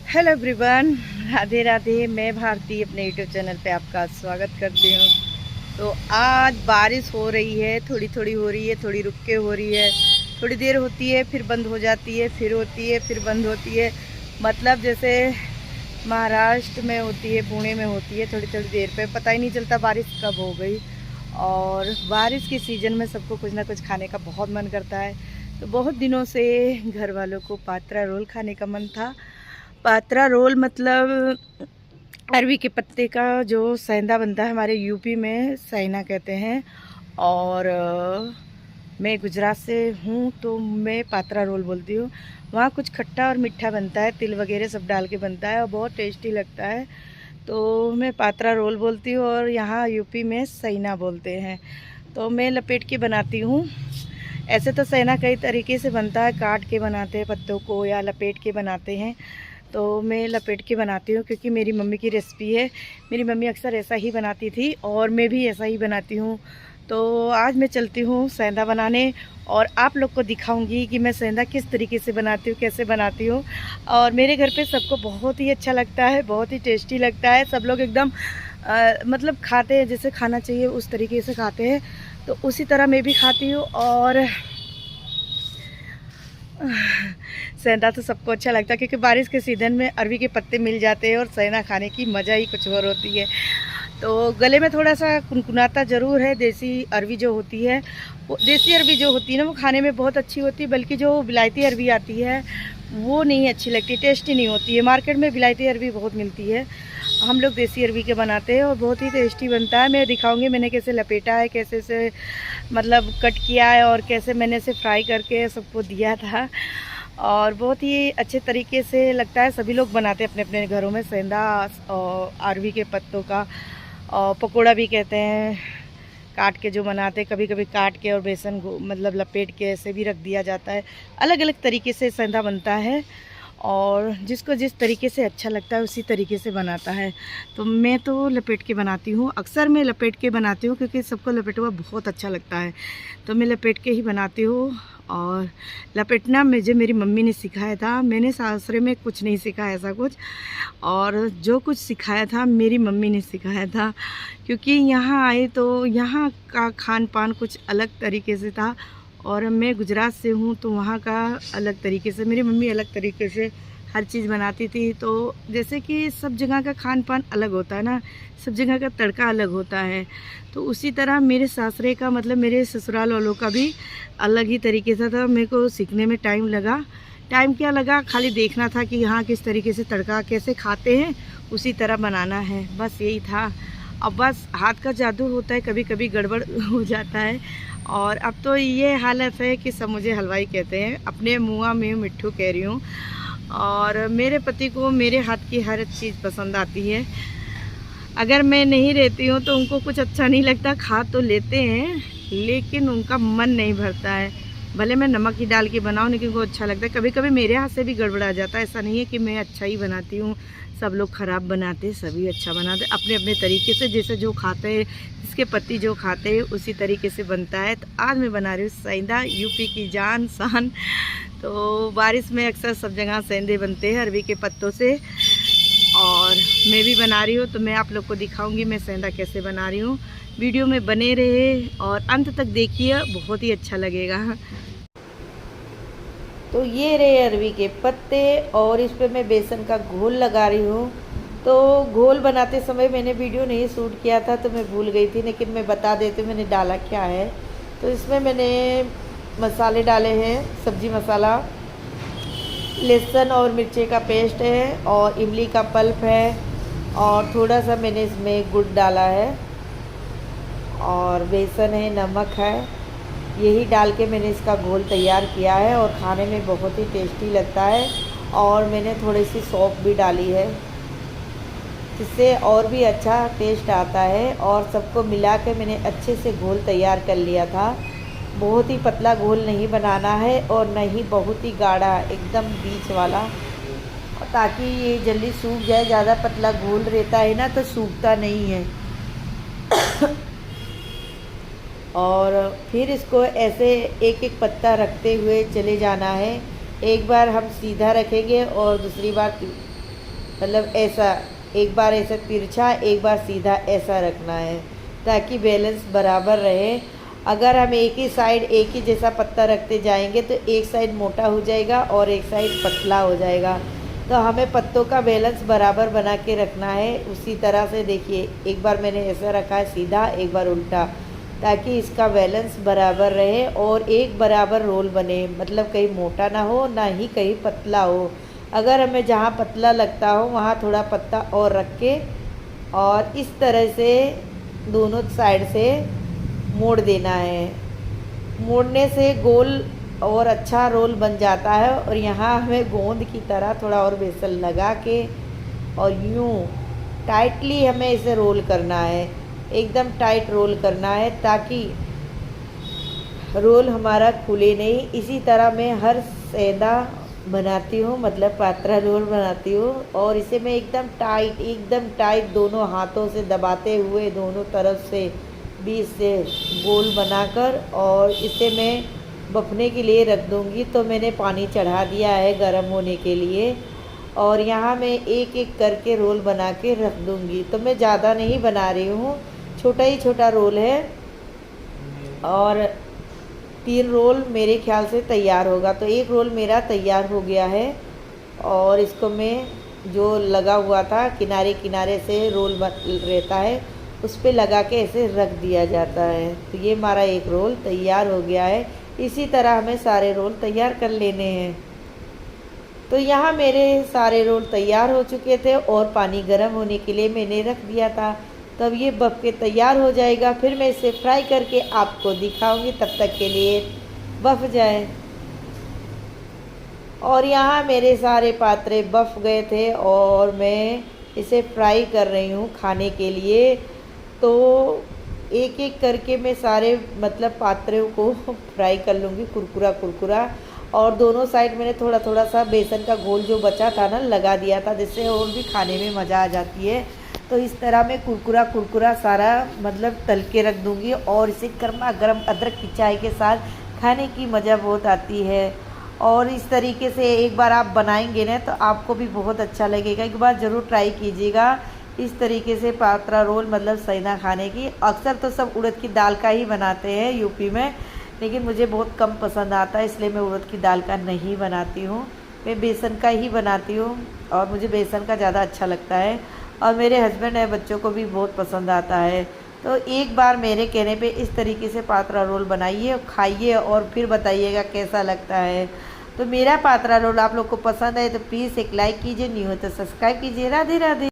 Hello everyone, Radhe Radhe. मैं भारती अपने YouTube channel पे आपका स्वागत करती हूँ। तो आज बारिश हो रही है, थोड़ी थोड़ी हो रही है, थोड़ी रुक के हो रही है, थोड़ी देर होती है फिर बंद हो जाती है, फिर होती है फिर बंद होती है। मतलब जैसे महाराष्ट्र में होती है, पुणे में होती है, थोड़ी थोड़ी देर पे पता ही नहीं चलता बारिश कब हो गई। और बारिश के सीज़न में सबको कुछ ना कुछ खाने का बहुत मन करता है। तो बहुत दिनों से घर वालों को पात्रा रोल खाने का मन था। पात्रा रोल मतलब अरवी के पत्ते का जो सेंधा बनता है, हमारे यूपी में सैना कहते हैं। और मैं गुजरात से हूँ तो मैं पात्रा रोल बोलती हूँ। वहाँ कुछ खट्टा और मीठा बनता है, तिल वगैरह सब डाल के बनता है और बहुत टेस्टी लगता है। तो मैं पात्रा रोल बोलती हूँ और यहाँ यूपी में सैना बोलते हैं। तो मैं लपेट के बनाती हूँ। ऐसे तो सैना कई तरीके से बनता है, काट के बनाते हैं पत्तों को या लपेट के बनाते हैं। तो मैं लपेट के बनाती हूँ क्योंकि मेरी मम्मी की रेसिपी है। मेरी मम्मी अक्सर ऐसा ही बनाती थी और मैं भी ऐसा ही बनाती हूँ। तो आज मैं चलती हूँ सेंधा बनाने और आप लोग को दिखाऊंगी कि मैं सेंधा किस तरीके से बनाती हूँ, कैसे बनाती हूँ। और मेरे घर पे सबको बहुत ही अच्छा लगता है, बहुत ही टेस्टी लगता है। सब लोग एकदम मतलब खाते हैं, जैसे खाना चाहिए उस तरीके से खाते हैं। तो उसी तरह मैं भी खाती हूँ। और सेंधा तो सबको अच्छा लगता है क्योंकि बारिश के सीज़न में अरवी के पत्ते मिल जाते हैं और सेंधा खाने की मज़ा ही कुछ और होती है। तो गले में थोड़ा सा कुनकुनाता ज़रूर है। देसी अरवी जो होती है, वो देसी अरवी जो होती है ना, वो खाने में बहुत अच्छी होती है। बल्कि जो विलायती अरवी आती है वो नहीं अच्छी लगती, टेस्टी नहीं होती है। मार्केट में विलायती अरवी बहुत मिलती है, हम लोग देसी अरवी के बनाते हैं और बहुत ही टेस्टी बनता है। मैं दिखाऊंगी मैंने कैसे लपेटा है, कैसे से मतलब कट किया है और कैसे मैंने इसे फ्राई करके सबको दिया था। और बहुत ही अच्छे तरीके से लगता है। सभी लोग बनाते हैं अपने अपने घरों में सेंधा और अरवी के पत्तों का। और पकोड़ा भी कहते हैं, काट के जो बनाते हैं। कभी कभी काट के और बेसन मतलब लपेट के ऐसे भी रख दिया जाता है। अलग अलग तरीके से सेंधा बनता है और जिसको जिस तरीके से अच्छा लगता है उसी तरीके से बनाता है। तो मैं तो लपेट के बनाती हूँ, अक्सर मैं लपेट के बनाती हूँ क्योंकि सबको लपेटा हुआ बहुत अच्छा लगता है। तो मैं लपेट के ही बनाती हूँ। और लपेटना मुझे मेरी मम्मी ने सिखाया था, मैंने सासरे में कुछ नहीं सीखा ऐसा कुछ। और जो कुछ सिखाया था मेरी मम्मी ने सिखाया था क्योंकि यहाँ आए तो यहाँ का खान पान कुछ अलग तरीके से था। और मैं गुजरात से हूँ तो वहाँ का अलग तरीके से, मेरी मम्मी अलग तरीके से हर चीज़ बनाती थी। तो जैसे कि सब जगह का खान पान अलग होता है ना, सब जगह का तड़का अलग होता है। तो उसी तरह मेरे सासरे का मतलब मेरे ससुराल वालों का भी अलग ही तरीके से था। मेरे को सीखने में टाइम लगा। टाइम क्या लगा, खाली देखना था कि यहाँ किस तरीके से तड़का कैसे खाते हैं, उसी तरह बनाना है, बस यही था। अब बस हाथ का जादू होता है, कभी कभी गड़बड़ हो जाता है। और अब तो ये हालत है कि सब मुझे हलवाई कहते हैं, अपने मुँह में मिट्ठू कह रही हूँ। और मेरे पति को मेरे हाथ की हर चीज़ पसंद आती है। अगर मैं नहीं रहती हूँ तो उनको कुछ अच्छा नहीं लगता, खा तो लेते हैं लेकिन उनका मन नहीं भरता है। भले मैं नमक ही डाल के बनाऊँ लेकिन उनको अच्छा लगता है। कभी कभी मेरे हाथ से भी गड़बड़ा आ जाता है, ऐसा नहीं है कि मैं अच्छा ही बनाती हूँ। सब लोग ख़राब बनाते, सभी अच्छा बनाते, अपने अपने तरीके से। जैसे जो खाते हैं, जिसके पति जो खाते हैं उसी तरीके से बनता है। तो आज मैं बना रही हूँ सेंधा, यूपी की जान शान। तो बारिश में अक्सर सब जगह सेंधे बनते हैं अरवी के पत्तों से और मैं भी बना रही हूँ। तो मैं आप लोग को दिखाऊंगी मैं सेंधा कैसे बना रही हूँ। वीडियो में बने रहे और अंत तक देखिए, बहुत ही अच्छा लगेगा। तो ये रहे अरवी के पत्ते और इस पे मैं बेसन का घोल लगा रही हूँ। तो घोल बनाते समय मैंने वीडियो नहीं शूट किया था तो मैं भूल गई थी, लेकिन मैं बता देती हूँ मैंने डाला क्या है। तो इसमें मैंने मसाले डाले हैं, सब्जी मसाला, लहसुन और मिर्ची का पेस्ट है और इमली का पल्प है और थोड़ा सा मैंने इसमें गुड़ डाला है और बेसन है, नमक है। यही डाल के मैंने इसका घोल तैयार किया है और खाने में बहुत ही टेस्टी लगता है। और मैंने थोड़ी सी सौंफ भी डाली है जिससे और भी अच्छा टेस्ट आता है। और सबको मिला के मैंने अच्छे से घोल तैयार कर लिया था। बहुत ही पतला घोल नहीं बनाना है और न ही बहुत ही गाढ़ा, एकदम बीच वाला, ताकि ये जल्दी सूख जाए। ज़्यादा पतला घोल रहता है ना तो सूखता नहीं है। और फिर इसको ऐसे एक एक पत्ता रखते हुए चले जाना है। एक बार हम सीधा रखेंगे और दूसरी बार मतलब ऐसा, एक बार ऐसा तिरछा, एक बार सीधा, ऐसा रखना है ताकि बैलेंस बराबर रहे। अगर हम एक ही साइड एक ही जैसा पत्ता रखते जाएंगे तो एक साइड मोटा हो जाएगा और एक साइड पतला हो जाएगा। तो हमें पत्तों का बैलेंस बराबर बना के रखना है। उसी तरह से देखिए, एक बार मैंने ऐसा रखा है सीधा, एक बार उल्टा, ताकि इसका बैलेंस बराबर रहे और एक बराबर रोल बने, मतलब कहीं मोटा ना हो ना ही कहीं पतला हो। अगर हमें जहाँ पतला लगता हो वहाँ थोड़ा पत्ता और रख के और इस तरह से दोनों साइड से मोड़ देना है। मोड़ने से गोल और अच्छा रोल बन जाता है। और यहाँ हमें गोंद की तरह थोड़ा और बेसन लगा के और यूँ टाइटली हमें इसे रोल करना है, एकदम टाइट रोल करना है ताकि रोल हमारा खुले नहीं। इसी तरह मैं हर सैदा बनाती हूँ, मतलब पात्रा रोल बनाती हूँ। और इसे मैं एकदम टाइट दोनों हाथों से दबाते हुए दोनों तरफ से बीच से गोल बनाकर और इसे मैं बफने के लिए रख दूँगी। तो मैंने पानी चढ़ा दिया है गर्म होने के लिए और यहाँ मैं एक एक करके रोल बना के रख दूँगी। तो मैं ज़्यादा नहीं बना रही हूँ, छोटा ही छोटा रोल है और 3 रोल मेरे ख्याल से तैयार होगा। तो एक रोल मेरा तैयार हो गया है और इसको मैं जो लगा हुआ था किनारे किनारे से रोल रहता है उस पर लगा के ऐसे रख दिया जाता है। तो ये हमारा एक रोल तैयार हो गया है। इसी तरह हमें सारे रोल तैयार कर लेने हैं। तो यहाँ मेरे सारे रोल तैयार हो चुके थे और पानी गर्म होने के लिए मैंने रख दिया था। तब ये बफ के तैयार हो जाएगा, फिर मैं इसे फ्राई करके आपको दिखाऊंगी। तब तक के लिए बफ जाए। और यहाँ मेरे सारे पात्रे बफ गए थे और मैं इसे फ्राई कर रही हूँ खाने के लिए। तो एक एक करके मैं सारे मतलब पात्रों को फ्राई कर लूँगी कुरकुरा कुरकुरा। और दोनों साइड मैंने थोड़ा थोड़ा सा बेसन का घोल जो बचा था ना लगा दिया था, जिससे और भी खाने में मज़ा आ जाती है। तो इस तरह मैं कुरकुरा कुरकुरा सारा मतलब तल के रख दूँगी और इसे गर्मा गर्म अदरक की चाय के साथ खाने की मज़ा बहुत आती है। और इस तरीके से एक बार आप बनाएंगे ना तो आपको भी बहुत अच्छा लगेगा। एक बार ज़रूर ट्राई कीजिएगा इस तरीके से पात्रा रोल, मतलब सैना खाने की। अक्सर तो सब उड़द की दाल का ही बनाते हैं यूपी में, लेकिन मुझे बहुत कम पसंद आता है, इसलिए मैं उड़द की दाल का नहीं बनाती हूँ। मैं बेसन का ही बनाती हूँ और मुझे बेसन का ज़्यादा अच्छा लगता है और मेरे हस्बैंड है बच्चों को भी बहुत पसंद आता है। तो एक बार मेरे कहने पे इस तरीके से पात्रा रोल बनाइए, खाइए और फिर बताइएगा कैसा लगता है। तो मेरा पात्रा रोल आप लोग को पसंद है तो प्लीज़ एक लाइक कीजिए, न्यू हो तो सब्सक्राइब कीजिए। राधे राधे।